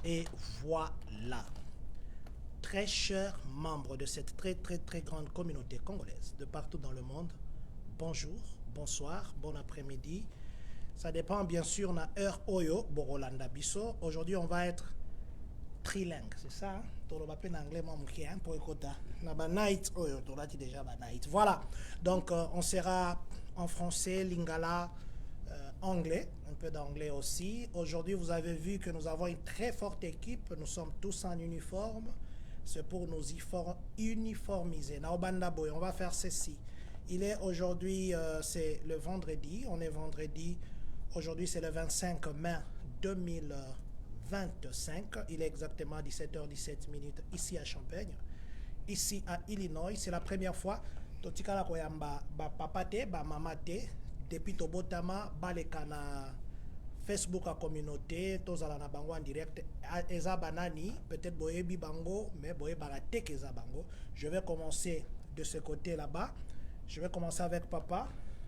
Et voilà. Très chers membres de cette très grande communauté congolaise de partout dans le monde, bonjour, bonsoir, bon après-midi. Ça dépend bien sûr de l'heure Oyo, Borolanda Bisso. Aujourd'hui, on va être trilingue, c'est ça? Hein? En anglais, pour écouter. Night Oyo, déjà night. Voilà. Donc, on sera en français, lingala, anglais, un peu d'anglais aussi. Aujourd'hui, vous avez vu que nous avons une très forte équipe. Nous sommes tous en uniforme. C'est pour nous uniformiser. Naobanda Boy, on va faire ceci. Il est aujourd'hui, c'est le vendredi. On est vendredi. Aujourd'hui, c'est le 25 mai 2025. Il est exactement 17h17 ici à Champagne. Ici à Illinois, c'est la première fois. Totikala koyamba ba papate, ba mamate. Depuis Tobotama, balekana Facebook à communauté, tozala na bango en direct. Eza banani, peut-être boyebi bango, mais boye barate keza bango. Je vais commencer de ce côté là-bas. Je vais commencer avec papa.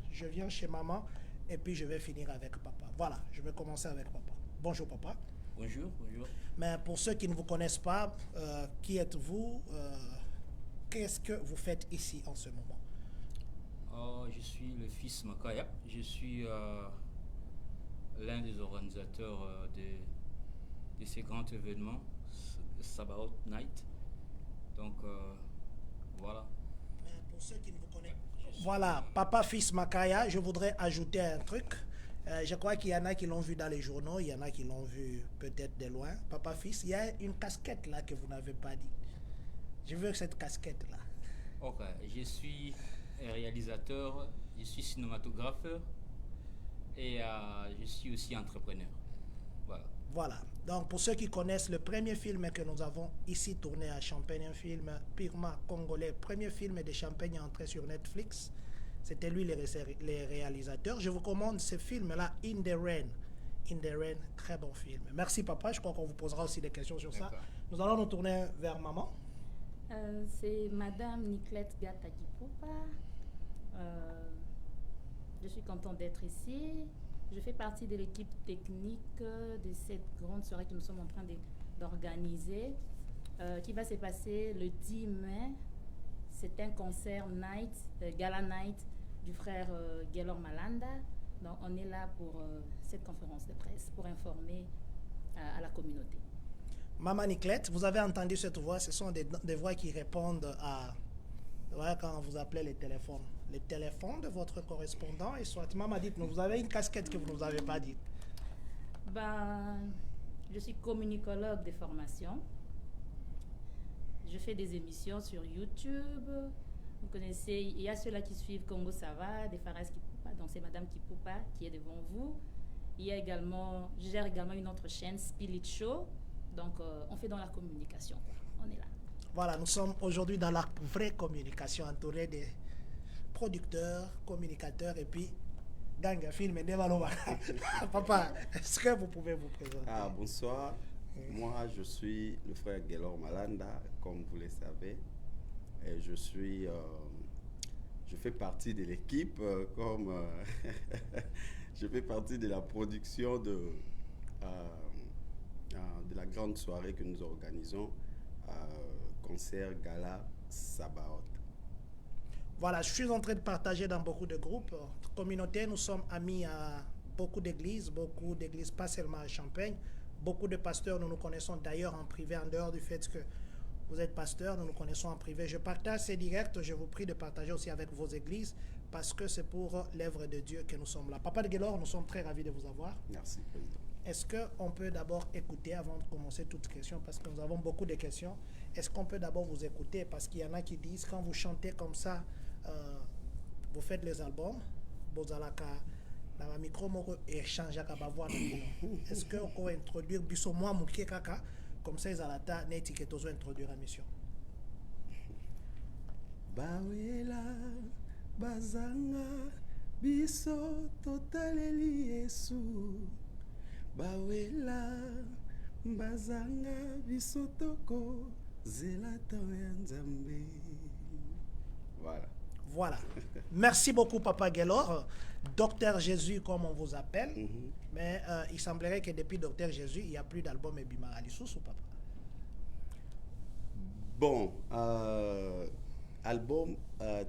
Je viens chez maman et puis je vais finir avec papa. Voilà, je vais commencer avec papa. Bonjour papa. Bonjour, bonjour. Mais pour ceux qui ne vous connaissent pas, qui êtes-vous? Qu'est-ce que vous faites ici en ce moment? Je suis le fils Makaya. Je suis l'un des organisateurs de ces grands événements, Sabaoth Night. Donc, voilà. Pour ceux qui ne vous connaissent pas. Voilà, papa, fils Makaya, je voudrais ajouter un truc. Je crois qu'il y en a qui l'ont vu dans les journaux, il y en a qui l'ont vu peut-être de loin. Papa, fils, il y a une casquette là que vous n'avez pas dit. Je veux cette casquette là. Ok, je suis réalisateur, je suis cinématographeur et je suis aussi entrepreneur. Voilà. Voilà. Donc pour ceux qui connaissent le premier film que nous avons ici tourné à Champagne, un film purement congolais, premier film de Champagne entré sur Netflix, c'était lui les réalisateurs. Je vous commande ce film-là, In the Rain. In the Rain, très bon film. Merci papa, je crois qu'on vous posera aussi des questions sur ça. Nous allons nous tourner vers maman. C'est Madame Niclette Gatakipupa. Je suis contente d'être ici. Je fais partie de l'équipe technique de cette grande soirée que nous sommes en train d'organiser, qui va se passer le 10 mai. C'est un concert night, gala night du frère Gelor Malanda. Donc on est là pour cette conférence de presse, pour informer à la communauté. Maman Niclette, vous avez entendu cette voix, ce sont des voix qui répondent à... Voilà, quand vous appelez les téléphones de votre correspondant, et soit, maman, dites-nous, vous avez une casquette que vous ne nous avez pas dit. Je suis communicologue de formation. Je fais des émissions sur YouTube. Vous connaissez, il y a ceux-là qui suivent Congo Sava, des Fares Kipoupa, donc c'est Madame Kipoupa qui est devant vous. Il y a également, je gère également une autre chaîne, Spirit Show. Donc on fait dans la communication, on est là. Voilà, nous sommes aujourd'hui dans la vraie communication, entourés des producteurs, communicateurs et puis gang film et Papa, est-ce que vous pouvez vous présenter? Bonsoir. Moi, je suis le frère Gelor Malanda, comme vous le savez. Et je fais partie de l'équipe, je fais partie de la production de la grande soirée que nous organisons, concert Gala Sabaoth. Voilà, je suis en train de partager dans beaucoup de groupes. Communauté, nous sommes amis à beaucoup d'églises, pas seulement à Champagne. Beaucoup de pasteurs, nous nous connaissons d'ailleurs en privé, en dehors du fait que vous êtes pasteur, nous nous connaissons en privé. Je partage ces directs, je vous prie de partager aussi avec vos églises, parce que c'est pour l'œuvre de Dieu que nous sommes là. Papa de Gelor, nous sommes très ravis de vous avoir. Merci, Président. Est-ce qu'on peut d'abord écouter avant de commencer toute question, parce que nous avons beaucoup de questions. Est-ce qu'on peut d'abord vous écouter, parce qu'il y en a qui disent, quand vous chantez comme ça, vous faites les albums, Bozalaka, dans la micro, échange à voix. Est-ce qu'on peut introduire Bisso moi Mouké Kaka, comme ça, ils ont la étiquette aux introduire la mission. Bawela, Bazanga, Bisso, Totaleli, Yesu. Bawela, Bazanga, Bisso, Toko, Zelata, Nzambe. Voilà. Voilà. Merci beaucoup, Papa Guelor. Docteur Jésus, comme on vous appelle. Mais il semblerait que depuis Docteur Jésus, il n'y a plus d'album Ebima Alissus ou Papa? Bon, album,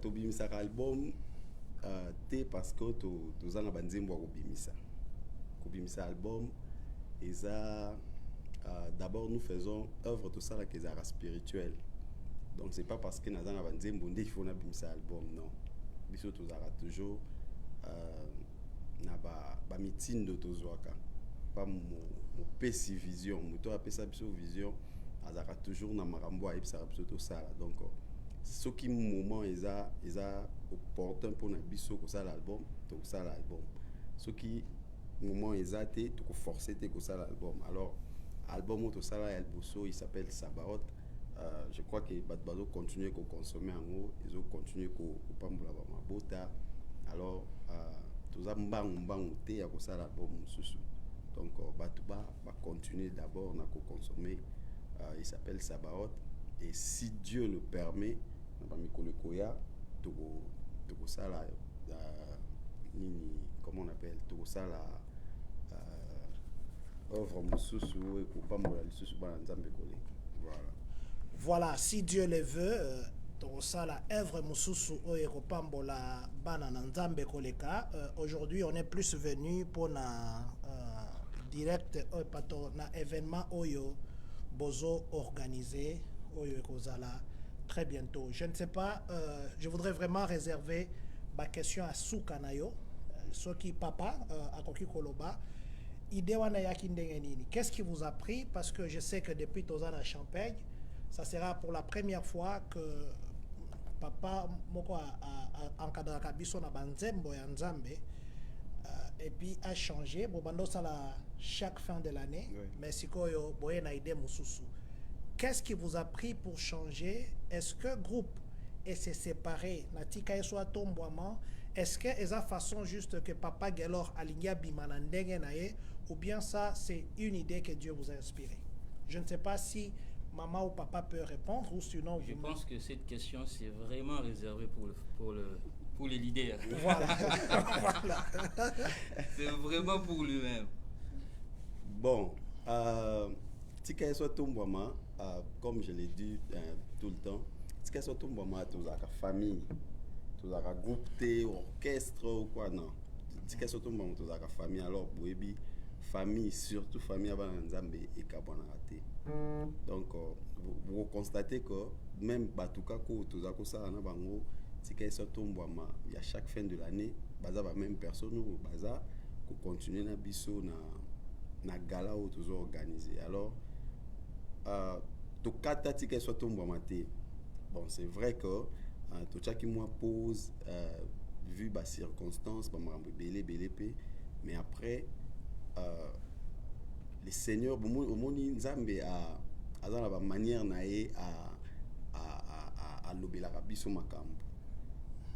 tobimisa album, te parce que tu as un banzembo kobimisa album. Et ça, d'abord nous faisons œuvre tout ça là qui est spirituel. Donc c'est pas parce que nous avons un banzembo qu'il faut bimisa album, non. Biso tu as toujours na ba meeting de tozoaka. Pas mon PC vision, moto a pesa biso vision. Azaka toujours na marambo a ipsa tout ça là. Donc ce qui moment est opportun pour na biso ko ça l'album, to ça l'album. Ce qui moment exact to forcer te ko ça l'album. Alors album to ça là El Bosso, il s'appelle Sabaoth. Je crois que bazo continuer ko consommer en haut, ils ont continué ko pambola ba mabota. Alors to za mbangu te ya ko ça l'album susu. Donc batuba va continuer d'abord na ko consommer. Il s'appelle Sabaoth. Et si Dieu le permet, comment on appelle voilà, si Dieu le veut, aujourd'hui on est plus venu pour un direct un événement oyo bozo organisé oyo ekozala très bientôt. Je ne sais pas, je voudrais vraiment réserver ma question à Soukanayo, Soki Papa, à Koki Koloba. Idée wana yaki ndenge nini? Qu'est-ce qui vous a pris? Parce que je sais que depuis Tozana Champagne, ça sera pour la première fois que Papa moko a encadré biso na banzembo ya Nzambe et puis a changé. Bobando sala chaque fin de l'année, oui. Mais sikoyo boye na idée mususu. Qu'est-ce qui vous a pris pour changer? Est-ce que groupe et s'est séparé natika soit tombouama? Est-ce que esa façon juste que Papa Guelor alingia bimana ndenge nae, ou bien ça c'est une idée que Dieu vous a inspiré? Je ne sais pas si maman ou papa peut répondre ou sinon je pense que cette question c'est vraiment réservé pour les leaders. Voilà. Voilà. C'est vraiment pour lui-même. Bon, tika soit tombouama, comme je l'ai dit tout le temps, tika soit tombouama tous la famille, tous la groupe T, orchestre ou quoi non. Tika soit tombouama tous la famille. Alors boebi famille, surtout famille avant Nzambe et Kabana raté. Donc vous constatez que même batuka ko tous la ça na bango tika soit tombouama, il y a chaque fin de l'année, baza ba même personne ou baza ko continuer na biso na gala où toujours organisé. Alors to kata tika soit tombouama té. Bon, c'est vrai que tout ça qui moi pose vu bas circonstances ba marambo belé mais après les seigneurs au moni Nzambe a dans la manière naé à lobela biso makambo.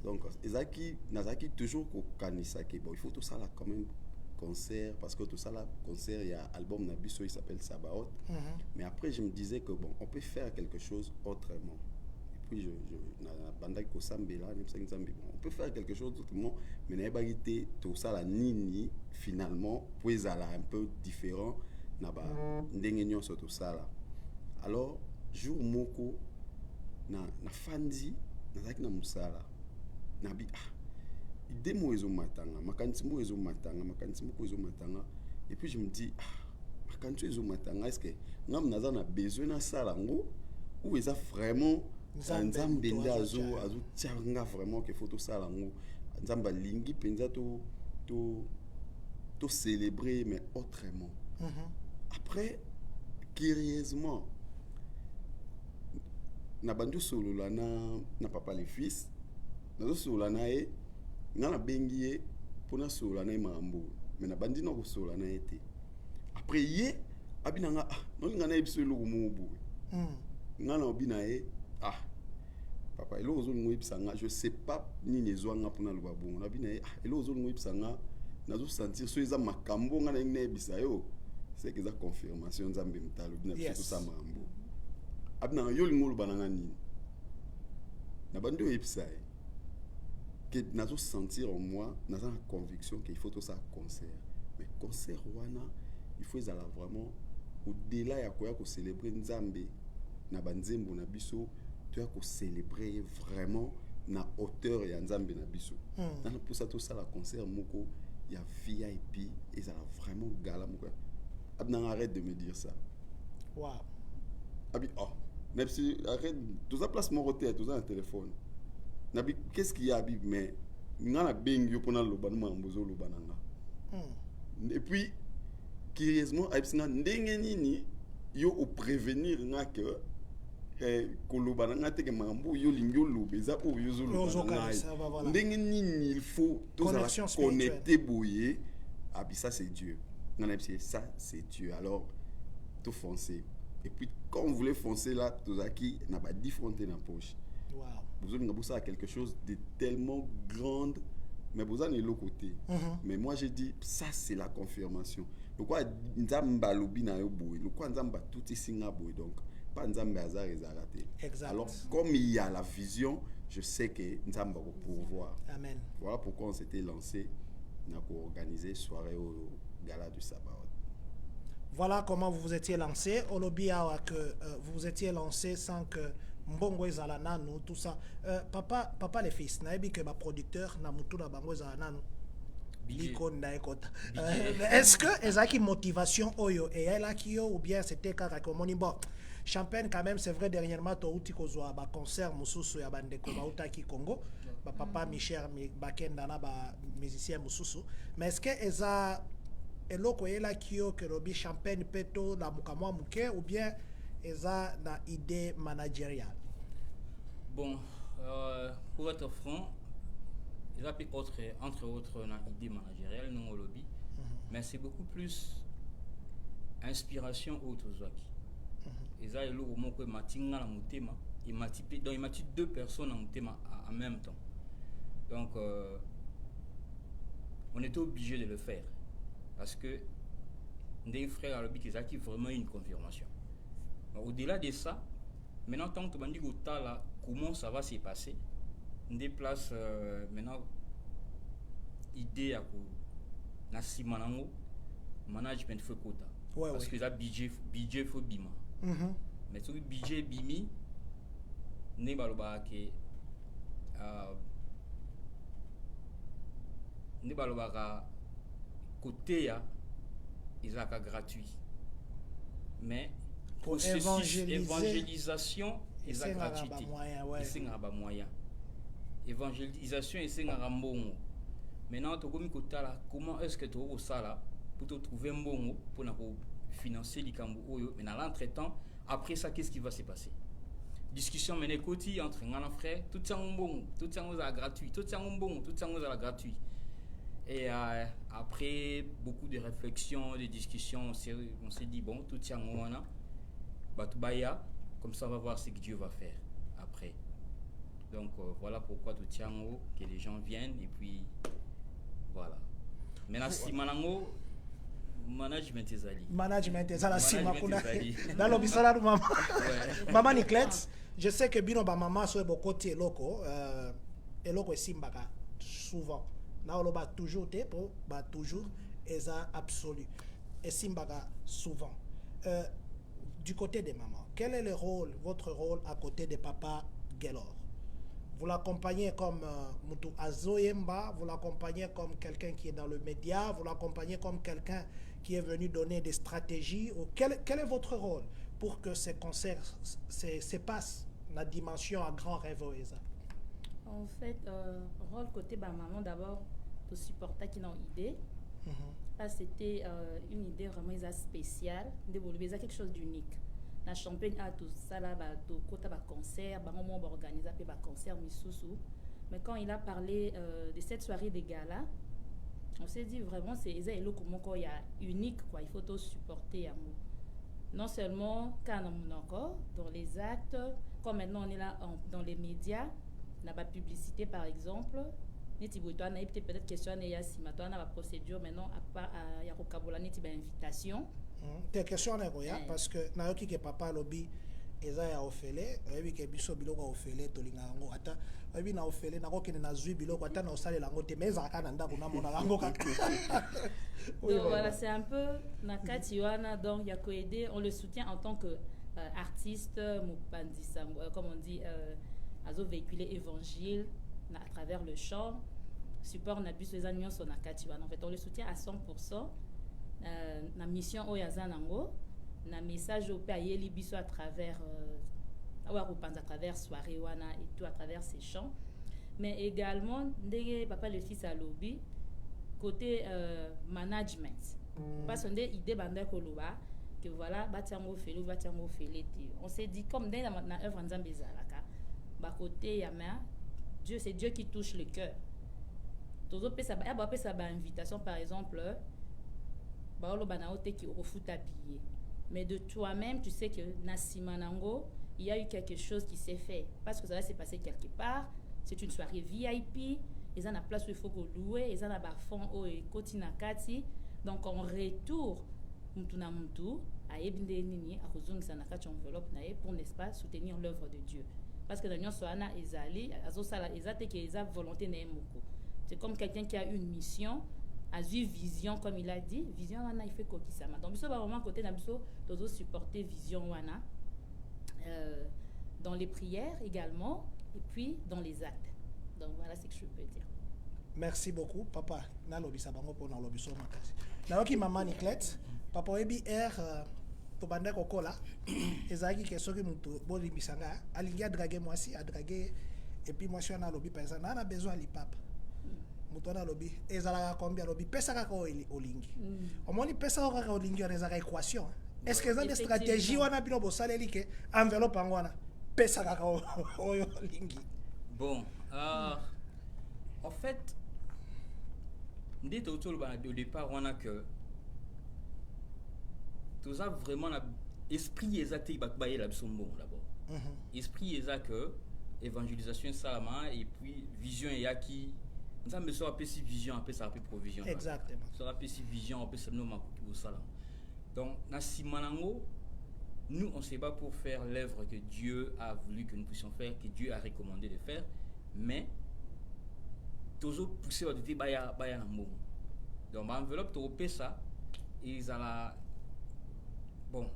Donc ezaki nazaki toujours ko kanisa ke bon il faut tout ça là quand même concert parce que tout ça là concert il y a album na biso il s'appelle Sabaoth. Mais après je me disais que bon on peut faire quelque chose autrement. Et puis na banda ko sambela on peut faire quelque chose autrement mais na bagité tout ça là nini finalement puis ça là un peu différent na ba ndenge nyonso tout ça là. Alors jour moko na fandi nazaki na musala na bi idée mo ezo matanga makanisi mo ezo matanga et puis je me dis makanisi ezo matanga est-ce que ngam naza na besoin na sala ngo ou eza vraiment Nzambe azo tianga vraiment que faut tout sala ngo Nzamba lingi penza to célébrer mais autrement. Après curieusement na bandu solo la na papa les fils na solo la na e na bengié pour na solo la na mambo mais na bandi na solo la na été après ye abinanga non ngana ebiso lo mubu ngana obina e papa elo ozolo ngoyebisanga je sais pas ni nezwanga pona lo babongo na bina e elo ozolo ngoyebisanga nazo sentir so eza makambo ngana ngeyebisa yo c'est que ça confirmation Nzambe mtalo bina tout ça mambo abina yo lingolo bananga nini na bando yebisa que nazo sentir en moi nazo la conviction qu'il faut tout ça concert mais concert wana il faut ezala vraiment au-delà ya koya ko célébrer nzambe na banzembo na biso tu as ko célébrer vraiment na hauteur ya nzambe na biso na pour ça tout ça la concert moko ya VIP ezala vraiment gala moko abna arrête de me dire ça wow abi oh même si arrête tout ça place mon hôtel tout ça un téléphone nabi qu'est-ce qu'il y a abi mais ngana bengi yo pona loba no mambozo loba nanga et puis curieusement abisina ndenge nini yo au prévenir nga que koloba nanga te ke mambo yo lingyo lobeza o yo zo loba nanga ndenge nini il faut tout ça connecter boyer abi ça c'est Dieu ngana ça c'est Dieu alors tout foncer et puis quand on voulait foncer là tout qui n'a pas différenté dans poche wow vous avez ça quelque chose de tellement grande mais vous avez l'autre côté mais moi j'ai dit ça c'est la confirmation le quoi nzamba lobi na yo boy le quoi nzamba tout ici nga boy donc pas nzamba hasard ezarate exact alors comme il y a la vision je sais que nzamba va pouvoir amen voilà pourquoi on s'était lancé na ko organiser soirée au gala du sabbat. Voilà comment vous vous étiez lancé. Olobia que vous vous étiez lancé sans que mbongo ezala nanu tout ça. Papa les fils, naebi que ma producteur na mutu na bango ezala nanu. Liko ndaekota. Est-ce que ezaki motivation oyo et elle a qui ou bien c'était kaka comme on bon. Champagne quand même c'est vrai dernièrement to uti kozwa ba concert mususu ya bandeko ba utaki Congo. Ba papa Michel Bakenda na ba musicien mususu. Mais est-ce que eza eloko ela kio que robi champagne peto la mukamwa muke ou bien eza na idée managériale? Bon, pour être franc, il a pu entre autres na idée managériale non au lobby, mais c'est beaucoup plus inspiration autozwaki. Eza eloko moko matinga na mutema, il m'a typé donc il m'a dit deux personnes en mutema en même temps. Donc on était obligé de le faire. Parce que des frères à l'objet qui ont vraiment une confirmation. Au-delà de ça, maintenant tant que tu m'as dit comment ça va se passer, des places maintenant idée à quoi na simanango management faut quota parce que ça budget faut bima. Mais tout budget bimi ne baloba que ne baloba côté ya isaka gratuit mais pour évangélisation est gratuité c'est ngaba moyen évangélisation et c'est ngaba mbongo maintenant to komi kotala comment est-ce que to au sala pour trouver mbongo pour na financer likambo oyo mais dans l'entretemps après ça qu'est-ce qui va se passer discussion menée côté entre ngana frère tout ça mbongo tout ça est gratuit tout ça mbongo tout ça est gratuit. Et après beaucoup de réflexions, de discussions, on s'est dit bon, tout tient au moment Batubaya, comme ça on va voir ce que Dieu va faire après. Donc voilà pourquoi tout tient au que les gens viennent et puis voilà. Maintenant si Manango management ezali. Management ezala si makuna. Dans l'obisala de maman. Maman Niclette, je sais que bino ba maman so ebo côté eloko eloko esimbaka souvent. Naoloba toujours te pour ba toujours eza absolu et simbaga souvent du côté des mamans quel est le rôle votre rôle à côté de papa Gelor? Vous l'accompagnez comme Mutu Azoyemba, vous l'accompagnez comme quelqu'un qui est dans le média, vous l'accompagnez comme quelqu'un qui est venu donner des stratégies ou quel est votre rôle pour que ces concerts se passent la dimension à grand rêve? En fait, rôle côté maman d'abord pour supporter qui n'ont idée. C'était une idée vraiment spéciale. De quelque chose d'unique. La champagne a tout ça là, tout côté concert, on va organiser un concert misusu. Mais quand il a parlé de cette soirée de gala, on s'est dit vraiment c'est il y a unique quoi. Il faut tout supporter. Non seulement quand on est encore dans les actes, comme maintenant on est là dans les médias. Na ba publicité par exemple neti boto na peut-être question na ya si mato na ba procédure maintenant à ya kokabola neti ba invitation te question na goya parce que na yoki ke papa lobby eza ya ofele oyebi ke biso biloko ya ofele tolinga yango ata oyebi na ofele nakokende na zwi biloko ata na osalela yango te mais ezalaka na ndako namonaka yango kaka. Donc voilà, c'est un peu na kati wana, donc ya ko aider, on le soutient en tant que artiste, comme on dit, azo véhiculer évangile à travers le chant, support na biso eza nyonso na kati wana. En fait, on le soutient à 100%. Na mission oyo aza nango, na message au payeli biso à travers à travers soirée wana et tout à travers ses chants, mais également ndenge papa le fils à lobby côté management parce que idée banda koloba que voilà batiango felo fele ti on s'est dit comme dans na œuvre nzambe ezalaka ba côté ya ma Dieu, c'est Dieu qui touche le cœur. Tozo pesa ba invitation par exemple ba lo bana ote ki refuta billet. Mais de toi-même, tu sais que Nasimanango, il y a eu quelque chose qui s'est fait. Parce que ça va se passer quelque part. C'est une soirée VIP. Ils ont la place où il faut louer. Ils ont la fond au Kotina Kati. Donc, en retour, Mutuna Mutu, à Ebinde Nini, à Kozung Sanakachi enveloppe, pour, n'est-ce pas, soutenir l'œuvre de Dieu. Parce que dans l'Union Soana, ils ont volonté Némoko. C'est comme quelqu'un qui a une mission. A vu vision, comme il a dit, vision wana il fait kokisama. Donc biso ba vraiment côté na biso tozo supporter vision wana dans les prières également et puis dans les actes. Donc voilà ce que je peux dire. Merci beaucoup papa. Na lobisa bango pour na lobiso makasi. Na oki maman Niclette, papa ebi to banda kokola ezaki ke soki mutu bo libisanga alingi a draguer moi si a draguer et puis moi je na lobi par exemple na besoin li papa. Mutona lobby ezalaka combien lobby pesa kaka olingi omoni pesa kaka olingi on ezaka équation. Est-ce que ça des stratégies wana bino bosaleli ke enveloppe ngwana pesa kaka oyo olingi? Bon en fait ndito autour au départ on a que tout ça vraiment esprit exact bakbaye la bisombo d'abord. Esprit exact que évangélisation salama et puis vision et qui ça me sera si vision après ça après provision. Exactement. Ça sera si vision après ça nous makoki bosala. Donc na simanango nous on se bat pour faire l'œuvre que Dieu a voulu que nous puissions faire, que Dieu a recommandé de faire, mais toujours pousser au côté baya na mbongo. Donc ma enveloppe to pesa ils ala bon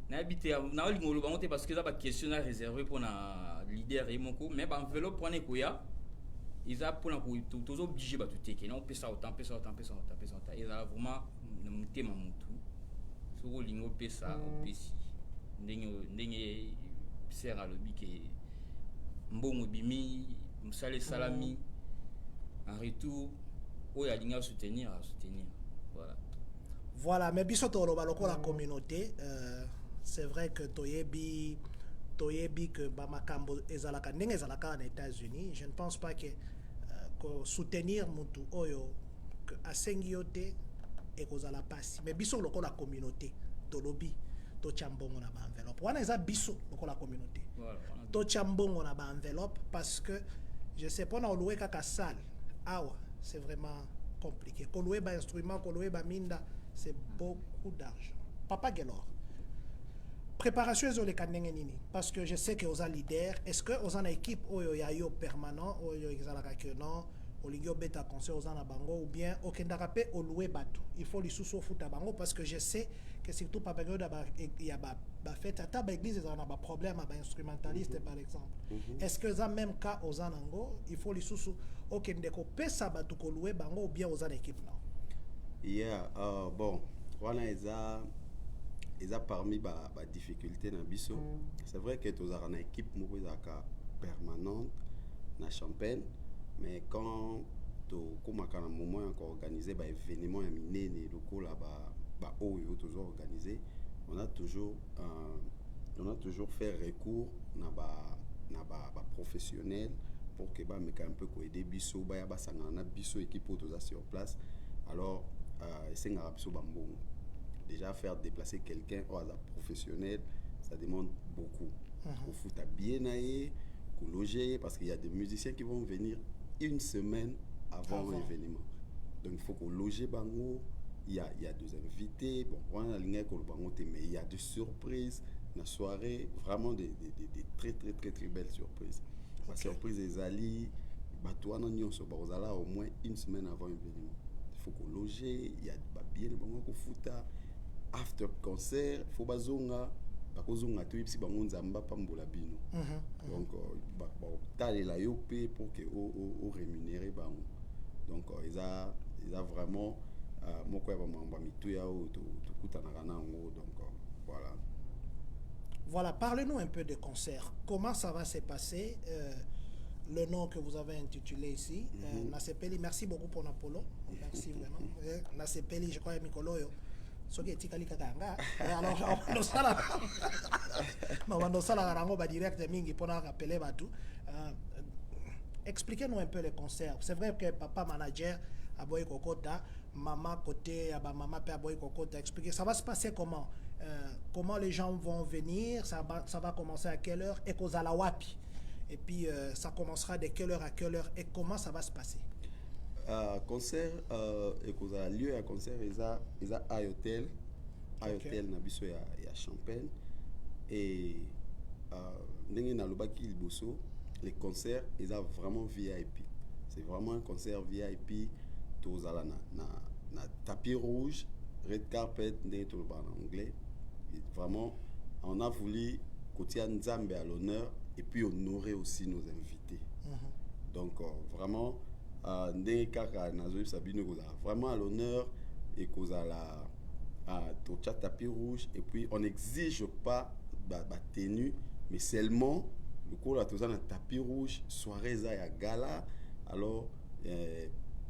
na habité na lingolo bangote parce que ça ba question à réserver pour na leader et moko mais ba enveloppe pour nekoya ils ont pour tous obligés bah tout est non pesa autant ils ont vraiment un thème mutu sur lingo pesa au pesi ndenge sert à lobby que mbongo bimi msale salami en retour o ya linga soutenir voilà mais biso to loba lokola communauté c'est vrai que toyebi que ba makambo ezalaka ndenge ezalaka na États-Unis. Je ne pense pas que soutenir mutu oyo que asengi yote et kozala pasi mais biso lokola communauté to lobby to chambongo na ba enveloppe wana eza biso lokola communauté to chambongo na ba enveloppe parce que je sais pas na louer kaka salle awa c'est vraiment compliqué ko louer ba instrument ko louer ba minda c'est beaucoup d'argent. Papa Gelor, préparation ezoleka ndenge nini parce que je sais que oza leader, est-ce que oza na équipe oyo ya yo permanent oyo ezalaka que non olingi obeta concert oza na bango ou bien okendaka pe oluwe bato il faut lisusu ofuta bango parce que je sais que surtout pa période ya ba fête ata ba église ezala na ba problème ba instrumentaliste par exemple. Est-ce que ça même cas oza nango il faut lisusu okende ko pesa bato ko louer bango ou bien oza na équipe non? Yeah, bon wana eza parmi ba difficulté na biso. C'est vrai que tu as une équipe moko ezaka permanente na Champagne, mais quand tu commences à un moment encore organiser ba événement ya minene lokola ba oyo toujours organisé, on a toujours fait recours na ba professionnel pour que ba meka un peu ko aider biso ba ya basanga na biso équipe auto sur place. Alors c'est ngara biso bambongo. Déjà faire déplacer quelqu'un au hasard professionnel, ça demande beaucoup. Il faut bien aller, loger, parce qu'il y a des musiciens qui vont venir une semaine avant l'événement. Donc il faut qu'on loge bango, il y a des invités, bon, on a mais il y a des surprises, la soirée, vraiment des très très très très belles surprises. La surprise des alliés, au moins une semaine avant l'événement. Il faut qu'on loge, il y a bien de moments qu'on fout after concert, il faut bazonga, bakozonga to ipsi bango nzamba pambola bino. Donc t'as la yopé pour que au rémunérer bango. Donc ils a vraiment moko ya bamamba mitu ya o to kutanaka nango, donc voilà. Voilà, parlez-nous un peu des concerts. Comment ça va se passer? Le nom que vous avez intitulé ici, Nasepeli, merci beaucoup pour Napolo. Merci vraiment. Nasepeli, je crois, Mikoloyo. Ce qui est Tikali Katanga. Alors, on va direct mingi pour rappeler tout. Expliquez-nous un peu les concerts. C'est vrai que papa manager à Boy Kokota, maman côté, maman père Boy Kokota. Expliquez, ça va se passer comment? Comment les gens vont venir? Ça va commencer à quelle heure? Et qu'aux Alawapi. Et puis, ça commencera de quelle heure à quelle heure? Et comment ça va se passer? Concert, et qu'aux lieu à concert, ils a hôtel. Hôtel, Nabiso, il y a Champagne. Et les concerts, ils ont vraiment VIP. C'est vraiment un concert VIP. Tous na tapis rouge, red carpet, en anglais. Et vraiment, on a voulu côté Nzambe à l'honneur et puis honorer aussi nos invités. Donc vraiment, vraiment à l'honneur et qu'on a la tapis rouge et puis on n'exige pas tenue, mais seulement le cours là tout ça tapis rouge, soirée ça ya gala, alors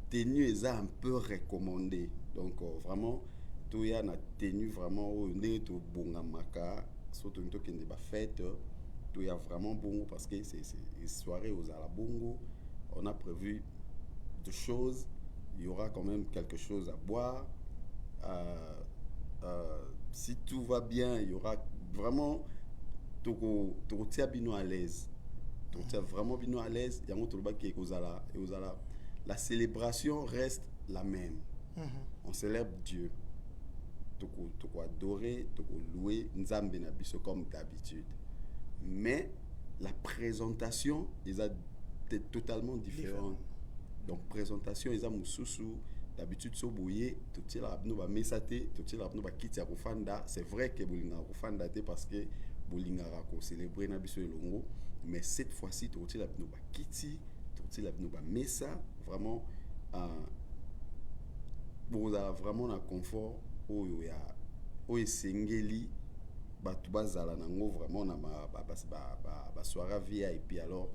tenue est un peu recommandé. Donc vraiment tout y a na tenue vraiment au nez to bonga maka surtout une token de fête. Il y a vraiment bon parce que c'est une soirée aux Alabongo. On a prévu deux choses. Il y aura quand même quelque chose à boire. Si tout va bien, il y aura vraiment à l'aise. Vraiment bien à l'aise. Il y a la célébration reste la même. On célèbre Dieu. Toko adorer, toko louer Nzambe na biso comme d'habitude. Mais la présentation est totalement différente. Donc présentation ils ont mususu d'habitude so boyer tout il a no ba mesate tout il a no ba kiti ya kofanda. C'est vrai que bolinga kofanda te parce que bolinga ko célébrer na biso elongo, mais cette fois-ci tout il a no ba kiti tout il a no ba mesa vraiment vous avez vraiment un confort où sengeli batu bazala nango vraiment na ba soirée VIP. Alors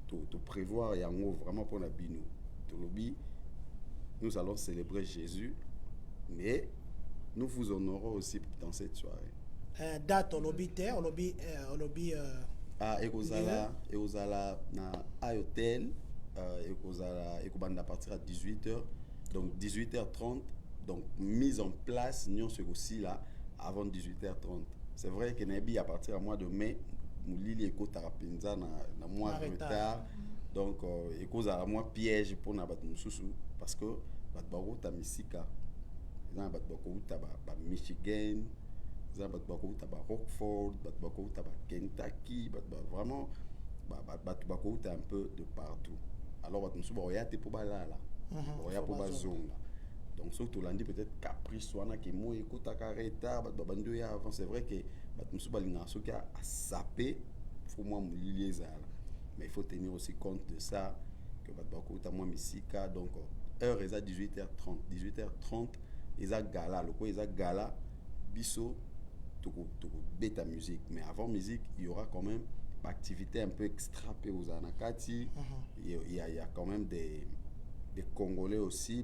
to prévoir yango vraiment pour na bino to lobi nous allons célébrer Jésus, mais nous vous honorons aussi dans cette soirée. Date au lobby ekozala na hôtel ekobanda à partir à 18h, donc 18h30, donc mise en place nous c'est aussi là avant 18h30. C'est vrai que Nabi à partir du mois de mai Moulili eko tarapenza na mois de retard. Donc eko za mois piège pour na bat mususu parce que bat bako ta misika. Za bat bako ta ba Michigan, za bat bako ta ba Rockford, bat bako ta ba Kentucky, bat vraiment bat bako ta un peu de partout. Alors bat mususu ba yate pour balala. Ba pour bazonga. Donc surtout lundi peut-être caprice wana ke mo écoute à retard bat bando ya avant. C'est vrai que bat mususu balinga soki a sapé faut moi moulier ça. Mais il faut tenir aussi compte de ça que bat bako ta moi misika. Donc heure est à 18h30 ils a gala le quoi ils a gala biso to beta musique. Mais avant musique il y aura quand même activité un peu extra aux anakati. Il y a quand même des Congolais aussi,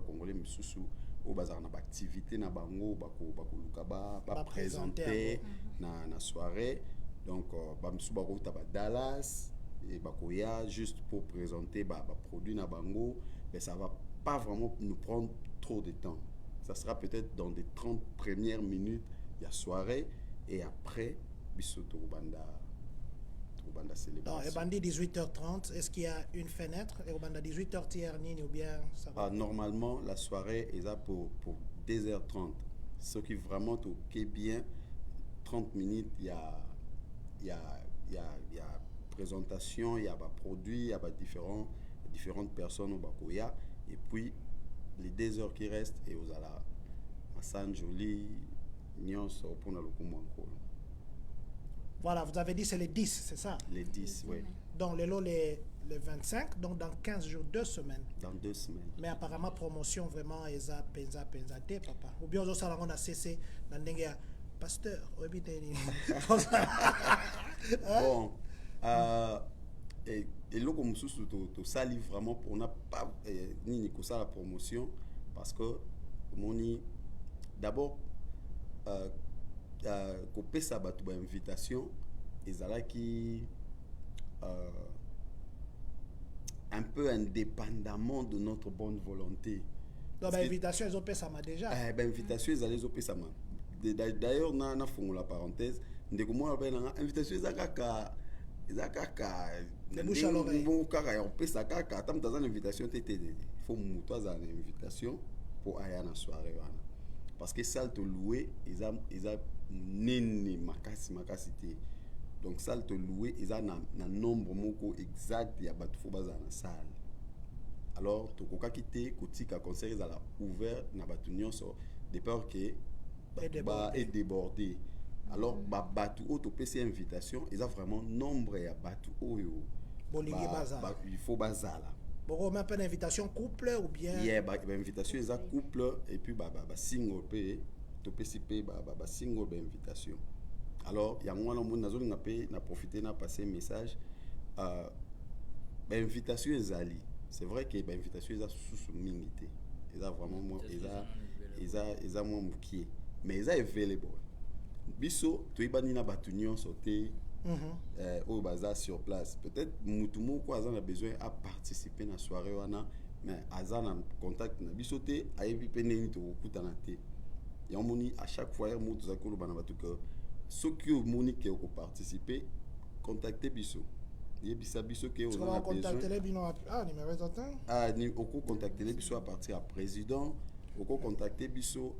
Congolais misusu au bazar na activité na bango bako lukaba ba présenter na soirée. Donc ba misusu bako ta ba Dallas et bako ya juste pour présenter ba produit na bango, mais ça va pas vraiment nous prendre trop de temps. Ça sera peut-être dans les 30 premières minutes il y a soirée et après bisoto banda non, et bandit 18h30, est-ce qu'il y a une fenêtre? Et au bandit 18h tierni ou bien ça va? Normalement, la soirée est là pour 2h30. Ce qui vraiment est bien, 30 minutes, il y a présentation, il y a produit, il y a différentes personnes au Bakoya. Et puis, les 2 heures qui restent, et aux ala San Joli, Nyons, pour le encore. Voilà, vous avez dit c'est les 10, c'est ça? Les 10, oui. Donc, les 25, donc dans 15 jours, 2 semaines. Dans 2 semaines. Mais apparemment, promotion vraiment, penza, papa. Ou bien, on a cessé dans le pasteur. Bon, et là, comme tout ça, vraiment, on n'a pas ni ça la promotion, parce que, d'abord, couper ça, une invitation, ils allaient qui un peu indépendamment de notre bonne volonté. Donc, l'invitation, ils ont payé ça déjà. L'invitation, ils allaient payer ça. D'ailleurs, on a fait la parenthèse. Invitation, ils ont les bouches à l'oreille. On paye ça. Quand tu as une invitation, il faut que tu aies une invitation pour aller à la soirée. Parce que ça, te louer, ils ont néné makasité. Donc ça, te louer, ils ont un nombre exact de faut dans la salle. Alors, tu peux quitter, côté conseil, ils ont ouvert na batunion de peur que est débordé. Alors, batu auto PC invitation, ils ont vraiment nombre ya batu oyo. Il faut bazala. Bon, on a pas d'invitation couple ou bien invitation ils ont couple et puis single pay, to PC single invitation. Alors, il y a moi n'a profité n'a passé un message invitation ezali. C'est vrai que l'invitation est sous minité. Ils ont vraiment ils ont moins moukié. Mais ils sont available. Biso, tu es banni na batunion sauté au bazar sur place. Peut-être mutumo quoi a besoin à participer à la soirée wana, mais azan en contact na biso te ayebi peneni to kutana te. Ya moni à chaque fois mutu zakolo bana batuka. Ceux qui ont moni qui ont participé, contactez biso. Yebisa biso que on a besoin. Numéro d'atteinte. Ni oko contacter les biso à partir à président. Oko contacter biso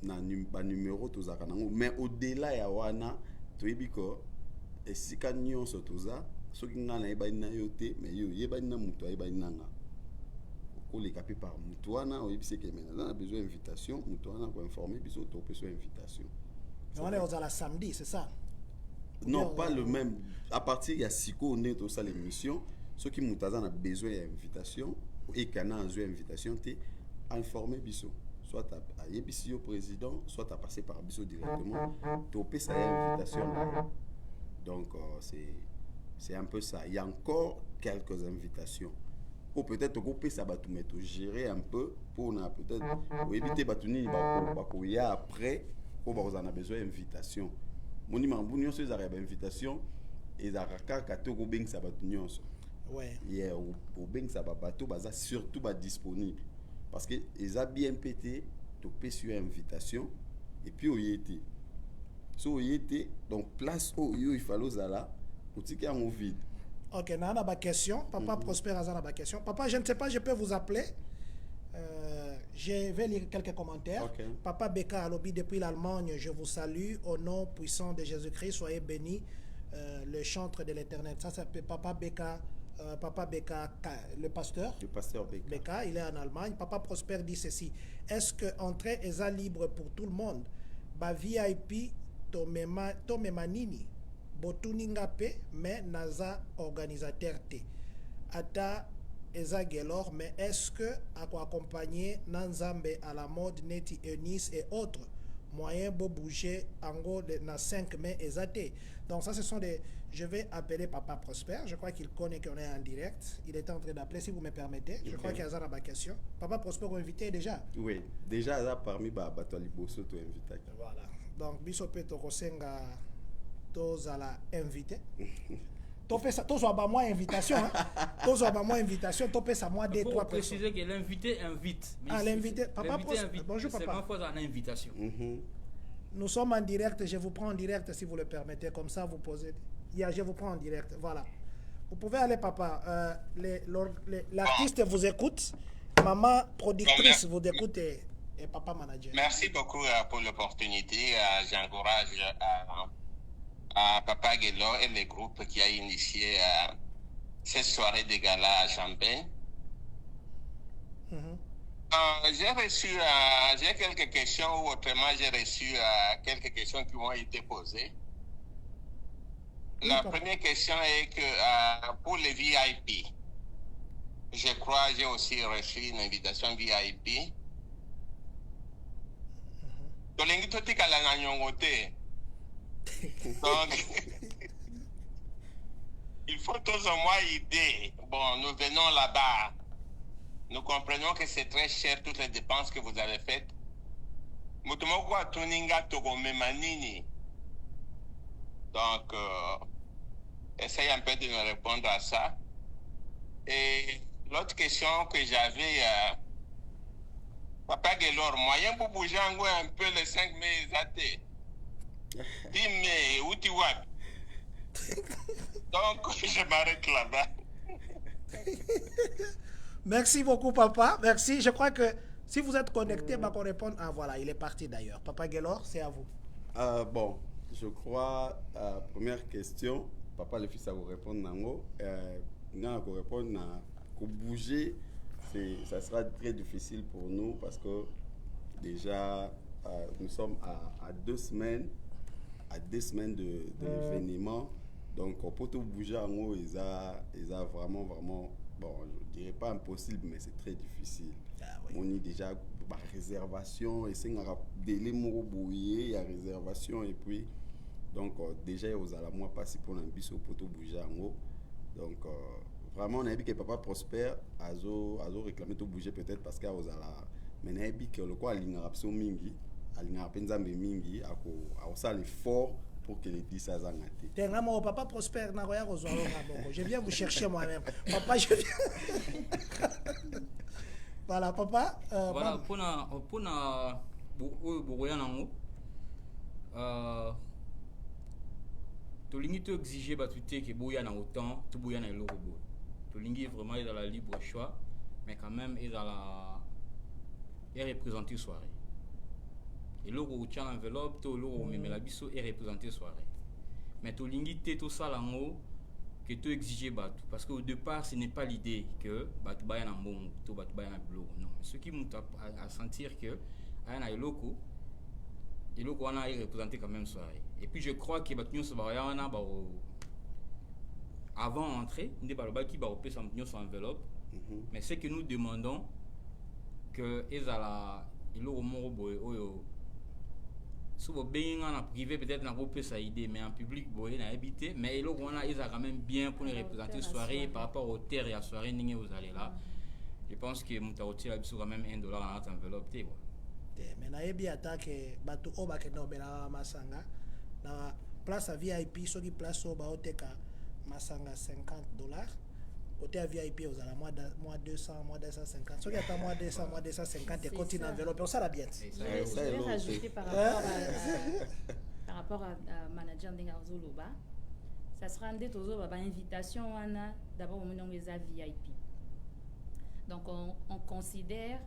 na numéro to zaka nango, mais au-delà ya wana to yebiko esika nyonso toza soki nga na yeba na yote mais yo yeba na mutu yeba nanga. Oko les caper par mutu wana o yebise que maintenant on a besoin d'invitation, mutu wana pour informer biso to besoin invitation. On est aux samedi, c'est ça? Non, pas le même. À partir il y a Siko on est tout ça l'émission, ceux qui mutazan a besoin d'invitation et qu'on a besoin d'invitation te informer biso, soit à yebisi au président, soit à passer par biso directement, topé sa invitation. Donc c'est un peu ça. Il y a encore quelques invitations. Ou peut-être que ça va tout mettre gérer un peu pour peut-être éviter batuni bakoya après pour on a besoin d'invitation. Mon imambunyo ces arrêts invitation et zaraka kato go beng ça batuni ouais. Yeah, au beng ça bateau baza surtout ba disponible. Parce que ils ont bien pété, tu peux sur invitation et puis au yété. So yété donc place où il fallait là, au ticket en vide. OK, on a ma question, papa Prosper a ma question. Papa, je ne sais pas, je peux vous appeler. Je vais lire quelques commentaires. Okay. Papa Beka Alobi depuis l'Allemagne, je vous salue au nom puissant de Jésus-Christ, soyez bénis. Le chantre de l'Éternel. Ça s'appelle Papa Beka. Papa Beka, le pasteur Beka, il est en Allemagne. Papa Prosper dit ceci: est-ce que entrée est libre pour tout le monde? Ba VIP tomemanini botuningape mais naza organisateur te. Ata eza gelor, mais est-ce que accompagner Nanzambe à la mode Neti Eunice et autres moyens pour bouger en gros na 5 mai ezate. Donc ça ce sont des. Je vais appeler Papa Prosper. Je crois qu'il connaît qu'on est en direct. Il était en train d'appeler, si vous me permettez. Je crois qu'il y a ma question. Papa Prosper, vous invitez déjà? Oui, déjà là parmi Batali Bosso, tu invité. Voilà. Donc, Bisope Tokosenga, tous à la invité. Tous à moi invitation. Tous à moi invitation. Tous à moi des trois personnes. Il faut préciser que l'invité invite. L'invité. Papa Prosper. Bonjour, papa. C'est ma fois en invitation. Nous sommes en direct. Je vous prends en direct si vous le permettez. Comme ça, vous posez. Je vous prends en direct. Voilà. Vous pouvez aller, papa. L'artiste vous écoute. Maman productrice vous écoute. et Papa Manager. Merci beaucoup pour l'opportunité. J'encourage Papa Guelo et le groupe qui a initié cette soirée de gala à Chambé. J'ai quelques questions, ou autrement j'ai reçu quelques questions qui m'ont été posées. La première question est que pour les VIP, je crois que j'ai aussi reçu une invitation VIP. Donc, il faut tous au moins idée. Bon, nous venons là-bas. Nous comprenons que c'est très cher toutes les dépenses que vous avez faites. Donc, essaye un peu de me répondre à ça. Et l'autre question que j'avais, Papa Guelor, moyen pour bouger un peu les 5 mai athées. Dis-moi, où tu vas? Donc, je m'arrête là-bas. Merci beaucoup, papa. Merci. Je crois que si vous êtes connecté, bah, qu'on réponde. Ah, voilà, il est parti d'ailleurs. Papa Guelor, c'est à vous. Bon, je crois, première question, papa, le fils, à vous répondre, Nango. À vous répondre, pour bouger, ça sera très difficile pour nous parce que déjà, nous sommes à 2 semaines, de l'événement. Donc, pour tout bouger en haut, ils ont vraiment, bon, je dirais pas impossible, mais c'est très difficile. On est déjà par réservation, et c'est un délai il y a réservation, et puis, donc, déjà, aux alamoi passé pour un bis au poteau bouger en haut. Donc, vraiment, on a vu que papa prospère, a réclamé tout bouger peut-être parce qu'il y a aux alamoi. Mais on a vu que le quoi, il y a un mingi, il y a un mingi, a l'effort pour que les 10 ans aient papa prospère, je viens vous chercher moi-même. Papa, je viens. Voilà, papa. Voilà, pour tolingi to exiger batuté que boya na autant tout boya na eloko bo tolingi vraiment est dans la libre choix mais quand même est dans la est représenté soirée et logo tient l'enveloppe to logo même la biso est représenté soirée mais tolingi té tout ça lango que tu exiger batu parce que au départ ce n'est pas l'idée que batu baya na mbongo to batu baya na bloc non ce qui monte à sentir que aya na eloko on a représenté quand même soirée. Et puis je crois que avant d'entrer, nous avons qui va payer son enveloppe. Mais ce que nous demandons, que ils ont souvent bien en privé peut-être n'a pas sa idée, mais en public boy n'a habité. Mais ils ont quand même bien pour nous représenter soirée par rapport au terre et à soirée n'ingé vous allez là. Je pense que nous avons quand même $1 dans notre enveloppe. Mais nayebi attaque bato oba ke no bela masanga na place à VIP soki place oba oteka masanga $50 hôtel VIP aux ala mois 200 mois 250 soki ata mois 200 mois 250 et continue enveloppe ça la bien je vais rajouter par rapport à manager ndenga ozoloba ça sera ndé tozo ba invitation wana d'abord on nomme les VIP donc on considère.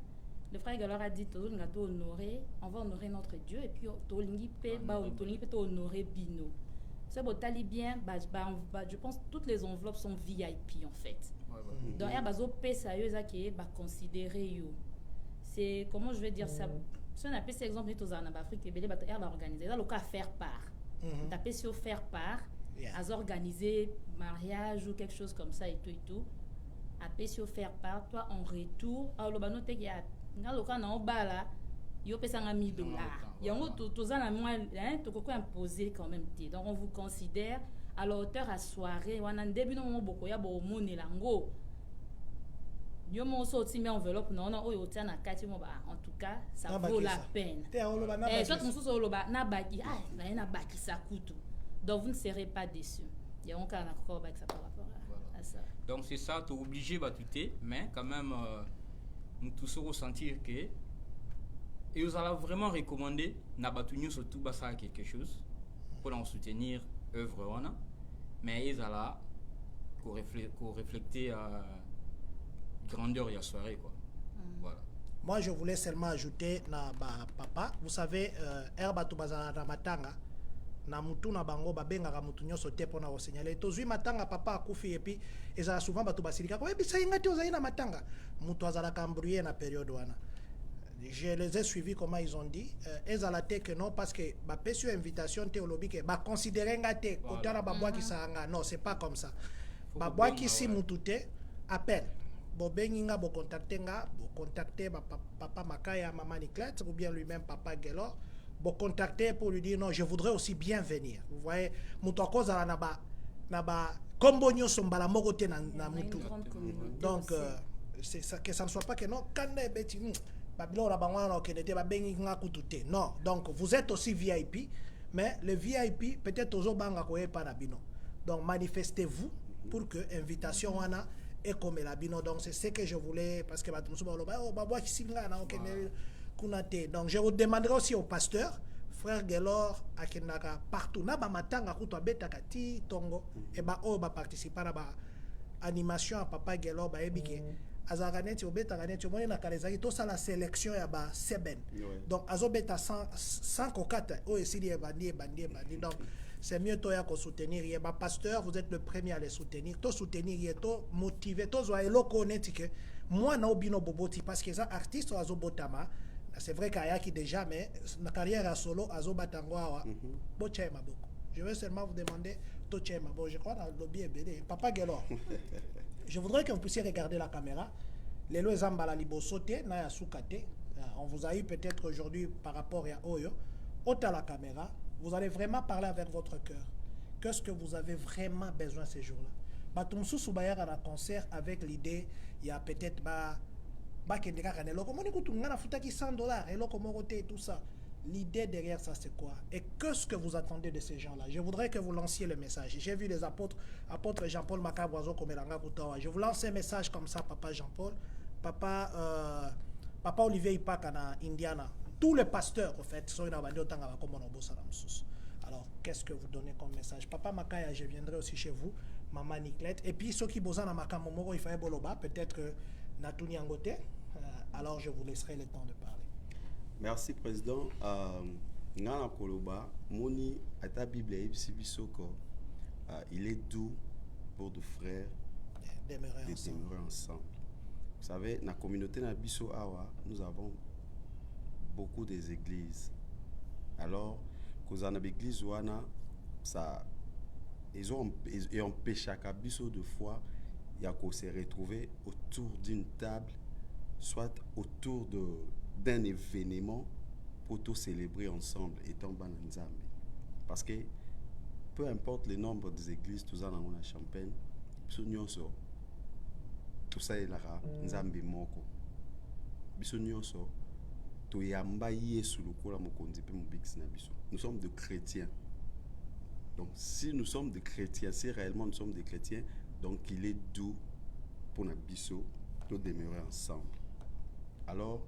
Le frère Galor a dit on va honorer notre Dieu et puis on honorer Bino. Ce botali bien, je pense que toutes les enveloppes sont VIP en fait. Donc il y a des considérer. C'est comment je vais dire ça. Si on appelle cet exemple en Afrique, il y a organisé. Il y a faire part. On appelle sur faire part, à organiser mariage ou quelque chose comme ça et tout. Appelle sur faire part, toi en retour, nga loka na obala yo pesanga $1000 yango tozana moi to ko imposer quand même té donc on vous considère à la hauteur à soirée wana début no boko ya bo monela ngo yo mo so ti me enveloppe non oyo tia na kati mo ba en tout cas ça vaut la peine et soit mon so loba na baki na baki ça coûte donc vous ne serez pas déçus il y a encore un accord avec ça par rapport à ça donc c'est ça tu es obligé batuter mais quand même nous tous ressentir que et vous allez vraiment recommander Nabatunyo surtout basa quelque chose pour en soutenir œuvre wana mais ils allaient qu'on refléter grandeur et soirée quoi voilà Moi, je voulais seulement ajouter na papa. Vous savez, herba tu bazana na matanga. Na mutu na bango babenga ka mutu nyoso te pona signaler. Tozui matanga papa akufi et puis ezala souvent batu basilika ko ebi sayinga te ozali na matanga. Mutu azala kambrouiller na période wana. Je les ai suivis comment ils ont dit. Ezala te que non parce que ba pesu invitation te olobi que ba considérer nga te kotana ba bwa ki sanga. Non, c'est pas comme ça. Ba bwa ki si mutu te appelle. Bobenginga bo contacter nga, bo contacter papa Makaya, maman Niclette ou bien lui-même papa Gelor. Bon contacter pour lui dire non, je voudrais aussi bien venir. Vous voyez, mutu akoza na ba kombo nyoso mbala moko te na mutu. Donc c'est ça que ça ne soit pas que non kanda beti babilo la bangwana okenete ba bengi nga kutute. Non, donc vous êtes aussi VIP, mais le VIP peut-être ozo banga ko pa na bino. Donc manifestez-vous pour que invitation wana et comme la bino. Donc c'est ce que je voulais parce que donc je vous demanderai aussi au pasteur frère Gelor akenaka partout na ba matanga kutwa beta kati tongo et ba o ba participer à ba animation à papa Gelor ba ebike azaganeti obeta ganeti omoni na kalezaki to la sélection ya ba seben. Donc azobeta 100 kokata o esili bandi. Donc c'est mieux toi à soutenir. Il y a un pasteur, vous êtes le premier à les soutenir. To soutenir, to motiver, to zoaelo connaître que moi na obino boboti parce que ça artiste azo botama. C'est vrai qu'il y a qui déjà mais la carrière à solo azo batangwa bo chema boko. Je veux seulement vous demander to chema bon je crois dans le lobby est papa Gelor. Je voudrais que vous puissiez regarder la caméra. Les lois zambala libosote na ya sukate. On vous a eu peut-être aujourd'hui par rapport à Oyo. Ota la caméra. Vous allez vraiment parler avec votre cœur. Qu'est-ce que vous avez vraiment besoin ces jours-là? Batumsu Soubayar à un concert avec l'idée, il y a peut-être $100 et tout ça. L'idée derrière ça, c'est quoi? Et qu'est-ce que vous attendez de ces gens-là? Je voudrais que vous lanciez le message. J'ai vu les apôtres Jean-Paul Makaboazo comme Elanga Koutawa. Je vous lance un message comme ça, papa Jean-Paul, papa Olivier Ipaka Indiana. Tous les pasteurs, en fait, sont alors, qu'est-ce que vous donnez comme message? Papa Makaya, je viendrai aussi chez vous. Maman Niclette. Et puis, ceux qui bossent dans Makamomoro, il fallait boloba. Peut-être Natouni Angote. Alors, je vous laisserai le temps de parler. Merci, Président. Ngana Koloba, Moni, à ta Bible, il est doux pour deux frères de demeurer ensemble. Vous savez, dans la communauté Nabiso Awa, nous avons beaucoup des églises. Alors, quand on a l'église, ça, ils ont empêché à biso de fois, il y a qu'on s'est retrouvé autour d'une table, soit autour d'un événement pour tout célébrer ensemble, étant Bananzambe. Parce que peu importe le nombre des églises, tout ça dans la Champagne, tout ça est là, Nzambe moko. Biso nyonso nous sommes des chrétiens. Donc si nous sommes des chrétiens, si réellement nous sommes des chrétiens, donc il est doux pour nous de demeurer ensemble. Alors,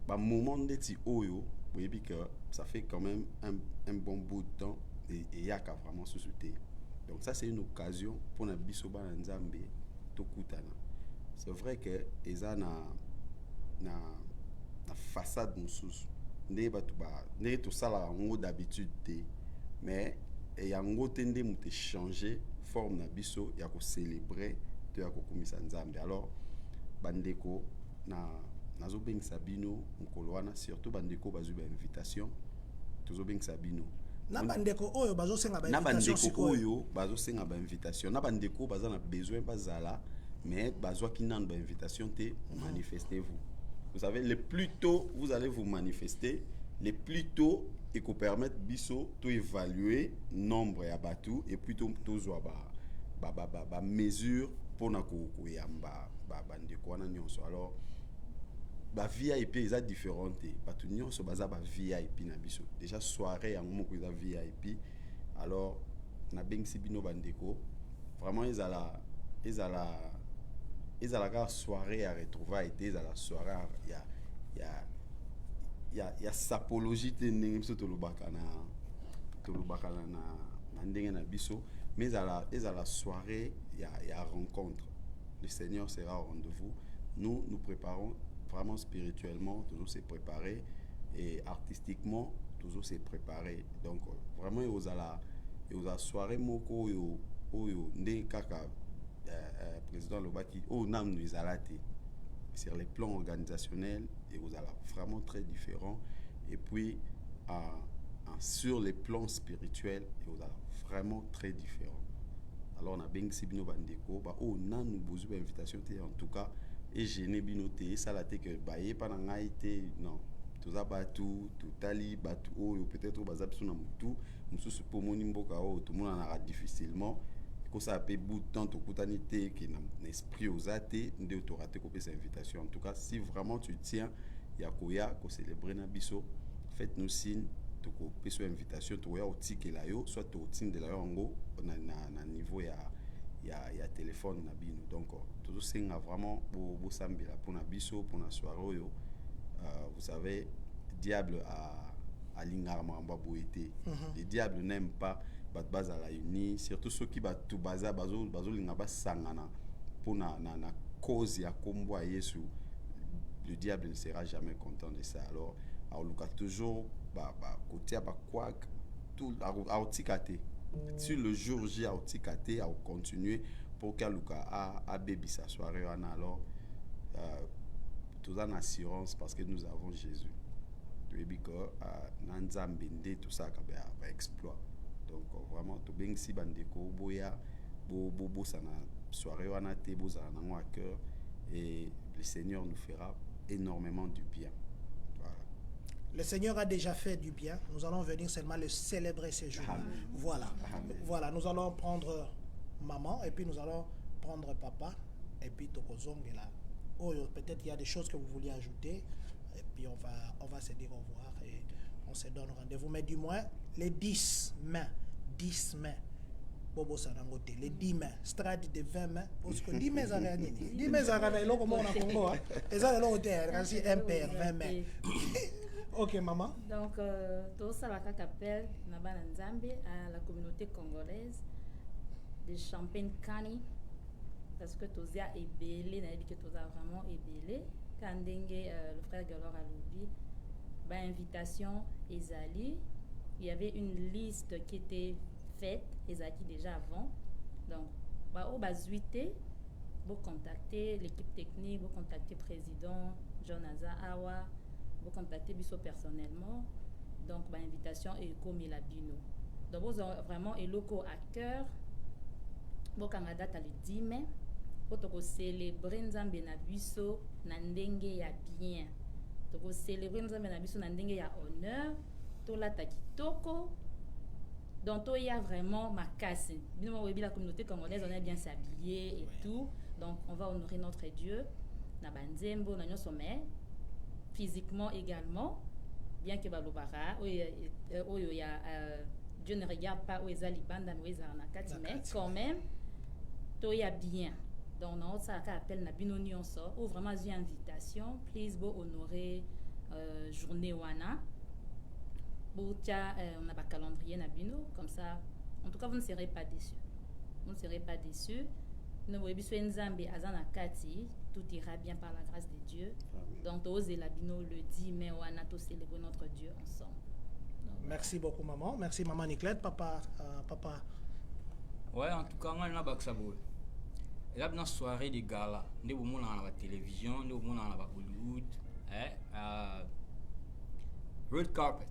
bah moment de oyo, vous voyez que ça fait quand même un bon bout de temps et il y a qu'à vraiment se soutenir. Donc ça c'est une occasion pour nous de Nzambe to kutana. C'est vrai que eza na façade mosusu ne to sala ngo d'habitude te mais et yango tende mute changer forme na biso ya ko célébrer to ya ko komisa Nzambe. Alors bandeko nazo bengisa bino mokolo wana surtout bandeko bazu ba invitation tozo bengisa bino na bandeko oyo bazo senga ba invitation na bandeko baza na besoin bazala mais bazo ki nan ba invitation te manifestez-vous. Vous savez, le plus tôt vous allez vous manifester, le plus tôt et qu'on permette biso to évaluer nombre ya batu et puis to zo ba mesure pour na ko yamba bande ko na nyonso. Alors ba VIP est différente, batu nyonso baza ba VIP na biso. Déjà soirée en moko za VIP. Alors na bengsi bino bandeko, vraiment ils à la soirée à retrouver ils à la soirée il y a sapologie de n'importe to lobakana na ndenge na biso, mais à la soirée il y a rencontre. Le Seigneur sera au rendez-vous. Nous préparons vraiment spirituellement toujours se préparer et artistiquement toujours se préparer. Donc vraiment il y a soirée moko oyo nde kaka président Lobaki o nam nous alati sur les plans organisationnels et vous allez vraiment très différent et puis sur les plans spirituels et vous allez vraiment très différent. Alors on a bien si bino bandeko ba o nan nous besoin invitation en tout cas et gêné bino té ça la té que baye pas na été non tout ça batu tout tali batu o peut-être bazab suna mutu mususu pomoni mboka o tout le monde en a difficilement ko ça peut bout de temps to kutanité qui n'a esprit aux athées de to rater copier cette invitation. En tout cas si vraiment tu tiens yakoya ko célébrer na biso faites-nous signe to copier cette invitation to ya otike la yo soit to tin de la yo ngo na niveau ya téléphone na bino. Donc toujours singa vraiment bo sambila pour na biso pour na soirée yo. Vous savez diable a lingarma mba boité. Les diables n'aiment pas bat baza la uni surtout ceux qui bat tout baza bazo linga ba sangana pour na cause ya kombo a Yesu. Le diable ne sera jamais content de ça. Alors luka toujours côté ba quoi tout a otikate sur le jour J a otikate a continuer pour que luka a baby sa soirée alors tout en assurance parce que nous avons Jésus. Tu es bico nanzambe nde tout ça va exploit. Donc vraiment to beng si bandeko boya bo sana soirée wana te boza na à cœur et le Seigneur nous fera énormément du bien. Voilà. Le Seigneur a déjà fait du bien. Nous allons venir seulement le célébrer ces jours. Voilà. Amen. Voilà, nous allons prendre maman et puis nous allons prendre papa et puis tokozonge là. Oh, peut-être il y a des choses que vous vouliez ajouter et puis on va se dire au revoir et on se donne rendez-vous. Mais du moins, les 10 mains, Bobo Sanangote, les 10 mains, strade de 20 mains, parce que 10 mains à rien, 10 mains à rien, là comme on a Congo, et ça, là, on est un père, 20 mains. Ok, maman. Donc, tout ça va qu'appelle Nabana Nzambe à la communauté congolaise de Champagne-Kani. Parce que Tozia est belé, n'a dit que Tozia vraiment est belé. Quand le frère Galor a l'oublié, invitation Ezali, il y avait une liste qui était faite, Ezaki déjà avant. Donc, au bazuité, vous contactez l'équipe technique, vous contactez le président Jonaza Awa, vous contactez Bisso personnellement. Donc, invitation est comme il a bino. Donc, vous avez vraiment un loco à cœur. Vous avez date le 10 mai. Pour célébrer Nzambe na biso na ndenge ya bien. Pour célébrer Nzambe na biso na ndenge ya honneur, to la kitoko. Donc il y a vraiment ma casse. La communauté congolaise on est bien s'habiller et tout. Donc on va honorer notre Dieu na banzembo na sommet physiquement également bien que balobara oyo ya Dieu ne regarde pas où ezali banda mais ezana kati mais quand même to ya bien. Donc, on a appel na bino nyonso ou vraiment une invitation, please bo honorer journée wana. Bo tia on a pas calendrier na bino comme ça. En tout cas, vous ne serez pas déçus. Vous ne serez pas déçus. Nous voyons biso Nzambe azana kati, tout ira bien par la grâce de Dieu. Amen. Donc, osez la bino le 10 mai wana to célébrer notre Dieu ensemble. Donc, merci beaucoup maman. Merci maman Niclette, papa Ouais, en tout cas, on a baksabo. Il y a une soirée de gala, nous sommes à la télévision, nous sommes à Hollywood, red carpet.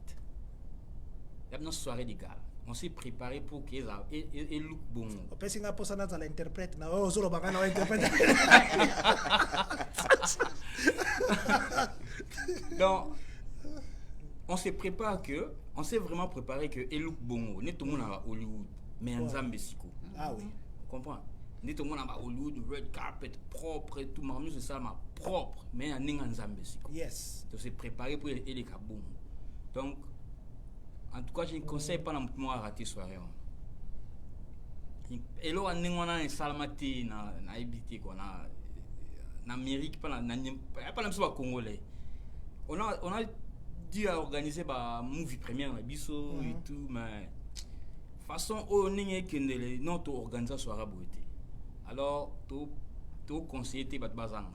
Il y a une soirée de gala. On s'est préparé pour qu'ils aient look bon. On peut s'y pour ça dans l'interprète, na oh solo banga na interprète. Donc on s'est vraiment préparé que et look bon. Nous tout le monde à Hollywood, mais en Zambesiko. Ah oui. Comprends? Nous tout le monde à Hollywood, red carpet propre et tout, mais c'est ça ma propre, mais en Zambesiko. Yes. Donc c'est préparé pour les kabou. Donc en tout cas, je ne conseille pas moi à rater soirée. Et là, on a un salmati na habité quoi na Amérique pas même soit congolais. On a dû organiser ba movie première na biso et tout mais façon on n'est que notre organisation soirée beauté. Alors tout conseiller te bat bazanga.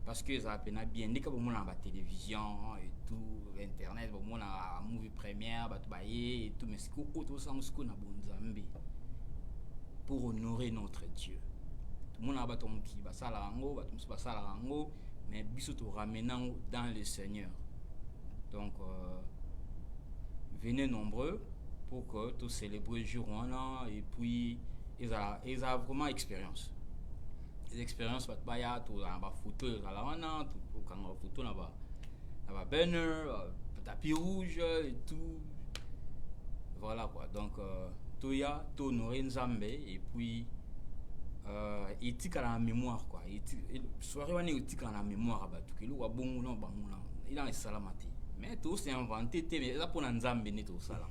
parce que ça a bien dès que on a la télévision et tout internet on a movie première et tout mais c'est autre sens qu'on a bon Zambie pour honorer notre Dieu tout le monde a baton qui va ça la rango baton pas ça la rango mais biso to ramenant dans le Seigneur donc venez nombreux pour que tous célébrer le jour là et puis ils ont vraiment expérience les expériences va pas ya tout là bas photo là on tout quand on photo là bas banner tapis rouge et tout voilà quoi donc tout ya tout honorer Nzambe et puis éthique à la mémoire quoi soirée on est éthique à la mémoire bah tout que le wa bon non ba mon il a salamati mais tout c'est inventé mais là pour Nzambe ne tout ça là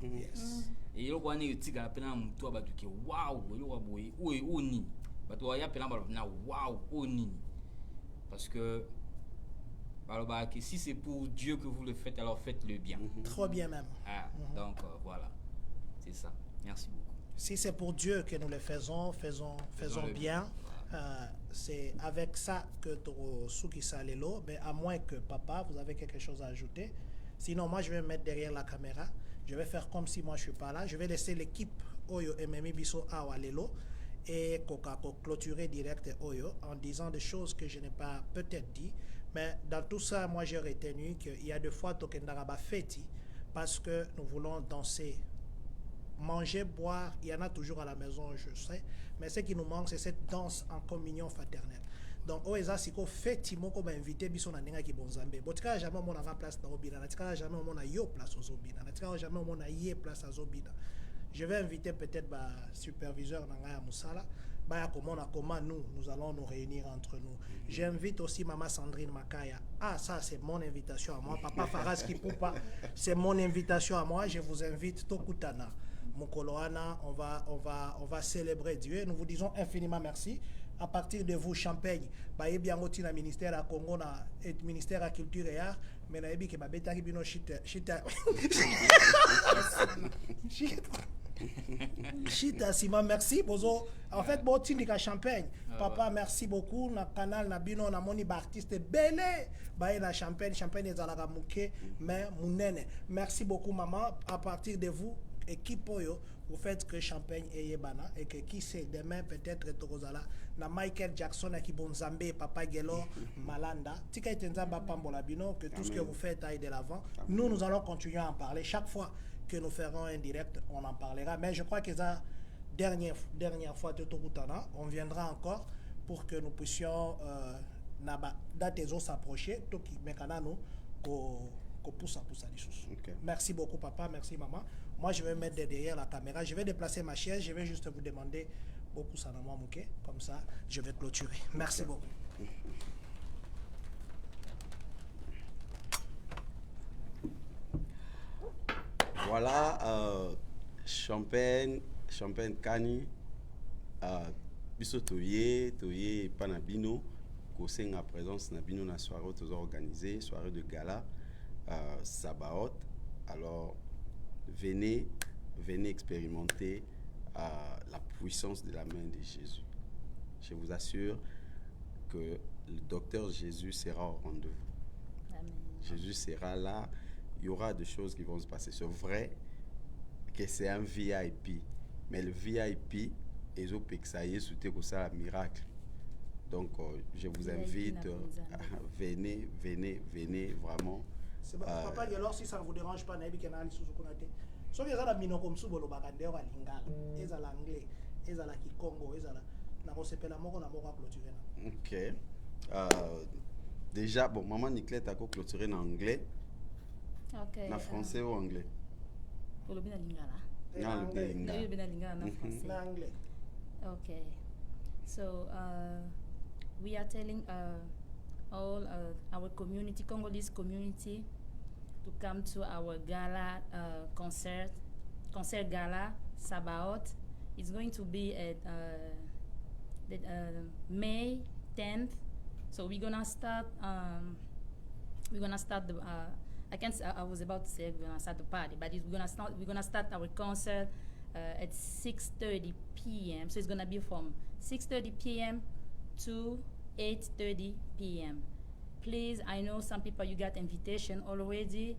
et le wa ne éthique à peine mtu ba tout que waouh le wa boy oni ba to ya peine ba na waouh oni parce que alors que si c'est pour Dieu que vous le faites alors faites-le bien. Trop bien même. Donc voilà c'est ça merci beaucoup. Si c'est pour Dieu que nous le faisons bien. C'est avec ça que Suki Salelo, mais à moins que papa, vous avez quelque chose à ajouter. Sinon, moi, je vais me mettre derrière la caméra. Je vais faire comme si moi, je ne suis pas là. Je vais laisser l'équipe Oyo MMI Biso Awalelo et Coca clôturer direct Oyo en disant des choses que je n'ai pas peut-être dit. Mais dans tout ça, moi, j'ai retenu qu'il y a des fois Tokendaraba Feti parce que nous voulons danser. Manger, boire, il y en a toujours à la maison, je sais. Mais ce qui nous manque, c'est cette danse en communion fraternelle. Donc, Oeza, si vous faites Timo comme invité, Bisson Nenga qui bon Zambé. Bon, tu n'as jamais mon avant place dans Obina, tu n'as jamais mon yo place aux Obina, tu n'as jamais mon yé place aux Obina. Je vais inviter peut-être le superviseur Nangaya Moussala. Comment nous allons nous réunir entre nous. J'invite aussi Maman Sandrine Makaya. Ah, ça, c'est mon invitation à moi. Papa Faraz Kipoupa, c'est mon invitation à moi. Je vous invite Tokutana. Mukoloana, on va célébrer Dieu. Nous vous disons infiniment merci. À partir de vous, Champagne, baye bien au ministère à Congo, ministère à Culture et Art, mais na ebi ke babeta ki bino chita. Chita Sima, merci bozo. En fait, bon tindika Champagne. Papa, merci beaucoup. Na canal na bino na moni ba artiste belé. Baye na Champagne ezalaka muke mais munene. Merci beaucoup maman. À partir de vous, équipe Oyo, vous faites que Champagne et Yebana et que qui sait demain peut-être Torozala na Michael Jackson qui bon Zambé Papa Gelo Malanda tika itenzamba pambola bino que tout ce que vous faites aille de l'avant. Nous allons continuer à en parler chaque fois que nous ferons un direct, on en parlera, mais je crois que ça dernière fois de Tokutana, on viendra encore pour que nous puissions dates s'approcher toki mekana nous ko poussa les choses. Merci beaucoup papa, merci maman. Moi, je vais me mettre derrière la caméra. Je vais déplacer ma chaise. Je vais juste vous demander beaucoup ça dans moi, ok? Comme ça, je vais clôturer. Merci beaucoup. Voilà, Champagne Kani, biso toye panabino, kosenga présence nabino na soirée tous organisé, soirée de gala, Sabaoth. Alors venez expérimenter la puissance de la main de Jésus. Je vous assure que le docteur Jésus sera au rendez-vous. Amen. Jésus sera là. Il y aura des choses qui vont se passer. C'est vrai que c'est un VIP, mais le VIP est au Pexaïe sous un miracle. Donc, je vous invite, venez vraiment. Papa, alors si ça ne vous dérange pas, Naïbi Kenali Suzukunate. So que ça la mino comme souvent le bagandé wa lingala. Eza l'anglais, eza la Kikongo, eza la na kosepela moko na moko clôturer. OK. Déjà bon, maman Niclette a clôturé en anglais. OK. En français ou anglais? Pour le bien lingala. Non, le bien lingala na français. Na anglais. Okay. So we are telling all our community, Congolese community, to come to our gala concert gala Sabaoth. It's going to be at May 10th. So we're gonna start the I was about to say we're gonna start the party, but we're gonna start our concert at 6:30 p.m. So it's gonna be from 6:30 p.m. to 8:30 p.m. please, I know some people you got invitation already,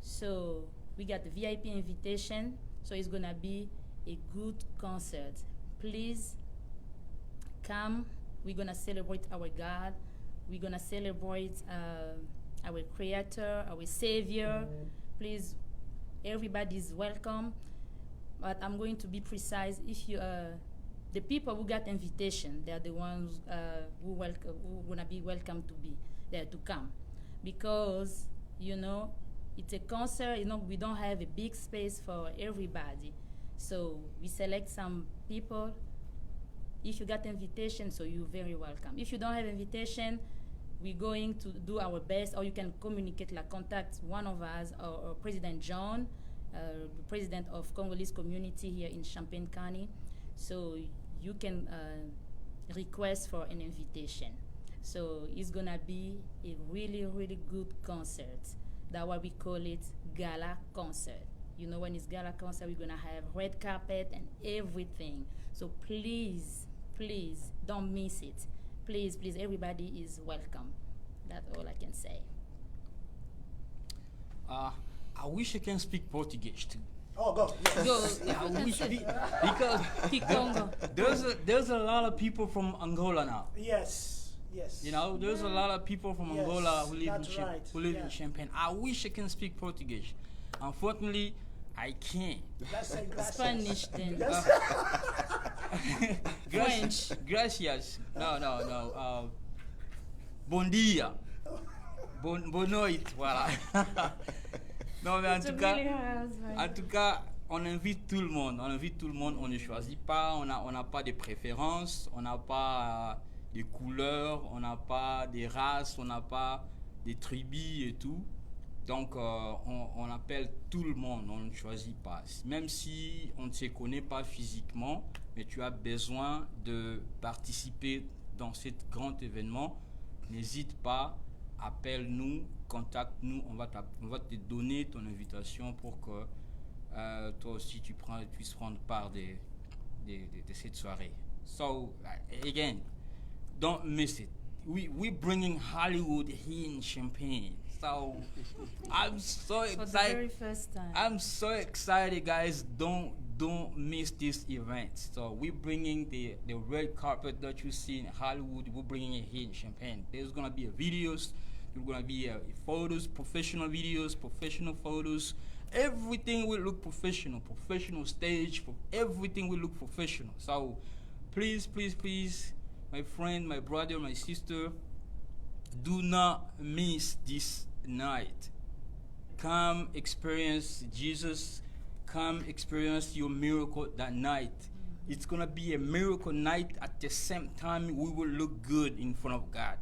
so we got the VIP invitation, so it's gonna be a good concert. Please come. We're gonna celebrate our God. We're gonna celebrate our Creator, our Savior. Please, everybody's welcome. But I'm going to be precise. If you the people who got invitation, they're the ones who gonna be welcome to be there to come, because it's a concert. We don't have a big space for everybody, so we select some people. If you got invitation, so you're very welcome. If you don't have invitation, we're going to do our best, or you can communicate, contact one of us, or President John, president of Congolese community here in Champaign County. So you can request for an invitation. So it's gonna be a really, really good concert. That's why we call it gala concert. When it's gala concert, we're gonna have red carpet and everything. So please, please don't miss it. Please, please, everybody is welcome. That's all I can say. I wish I can speak Portuguese too. Oh, go. Yes. Go. I wish because there's a lot of people from Angola now. Yes. There's a lot of people from Angola who live in Champaign. I wish I can speak Portuguese. Unfortunately, I can't. Spanish then. French. Gracias. No. Bon dia. Bon noite. Voilà. Non, mais en tout cas, on invite tout le monde. On ne choisit pas. On n'a pas de préférences. On n'a pas de couleurs. On n'a pas de races. On n'a pas de tribus et tout. Donc, on appelle tout le monde. On ne choisit pas. Même si on ne se connaît pas physiquement, mais tu as besoin de participer dans ce grand événement, n'hésite pas. Appelle-nous, contacte-nous, on va te donner ton invitation pour que toi aussi tu puisses prendre part de cette soirée. So, again, don't miss it. We're bringing Hollywood here in Champaign. So, I'm so excited. For the very first time. I'm so excited, guys. Don't miss this event. So we're bringing the red carpet that you see in Hollywood. We're bringing it here in Champaign. There's gonna be videos. There's gonna be photos, professional videos, professional photos. Everything will look professional. Professional stage. Everything will look professional. So please, my friend, my brother, my sister, do not miss this night. Come experience Jesus. Come experience your miracle that night. It's gonna be a miracle night. At the same time, we will look good in front of God.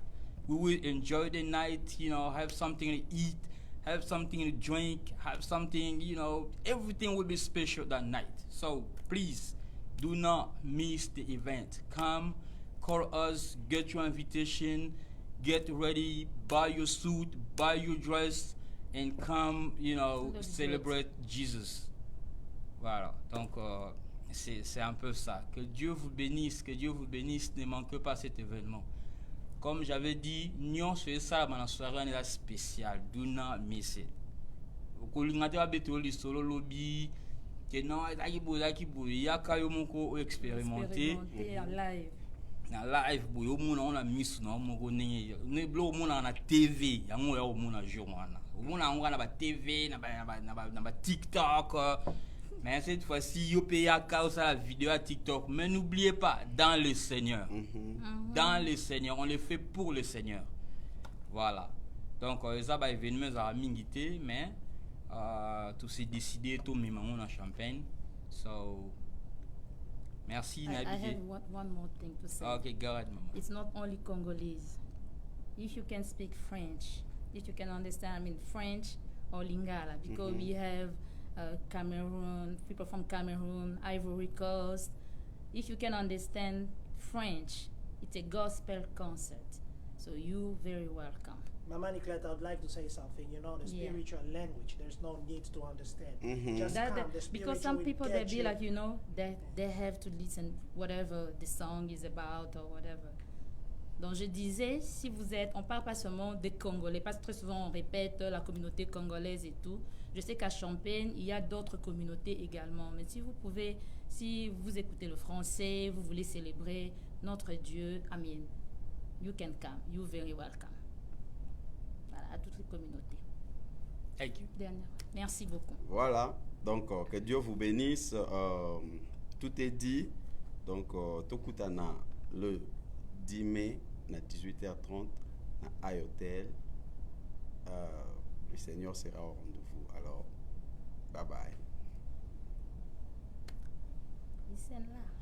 We will enjoy the night, have something to eat, have something to drink, have something, everything will be special that night. So please do not miss the event. Come, call us, get your invitation, get ready, buy your suit, buy your dress, and come, celebrate Jesus. Voilà, donc c'est un peu ça. Que Dieu vous bénisse, ne manquez pas cet événement. Comme j'avais dit, nous sommes ça dans la soirée spéciale. Do not miss it. Vous pouvez solo lobby, que non, il y a quand même expérimenter live. Na live boyo muna on miss no moko ne blo muna na TV yango ya muna jour wana. Muna ngwana ba TV na ba TikTok. Mais cette fois-ci, yo paye à cause la vidéo à TikTok. Mais n'oubliez pas, dans le Seigneur. Dans le Seigneur. On le fait pour le Seigneur. Voilà. Donc, ça va événement à mingité, mais tout s'est décidé, tout le monde en Champagne. So, merci, Nabi. I have one more thing to say. Okay, go ahead, Mama. It's not only Congolese. If you can speak French, if you can understand, French or Lingala, because we have Cameroon, people from Cameroon, Ivory Coast. If you can understand French, it's a gospel concert. So you very welcome. Mama Nicolette, I would like to say something. The spiritual language, there's no need to understand. Just come, because some people, they be like, they have to listen whatever the song is about or whatever. Donc je disais, si vous êtes, on ne parle pas seulement des Congolais, parce que très souvent on répète la communauté congolaise et tout. Je sais qu'à Champagne, il y a d'autres communautés également. Mais si vous pouvez, si vous écoutez le français, vous voulez célébrer notre Dieu, Amen, you can come, you very welcome. Voilà, à toutes les communautés. Thank you. Dernière. Merci beaucoup. Voilà, donc que Dieu vous bénisse. Tout est dit. Donc, Tokutana le 10 mai à 18h30 à iHotel. Le Seigneur sera au rendez-vous. Alors, bye bye. Ils sont là.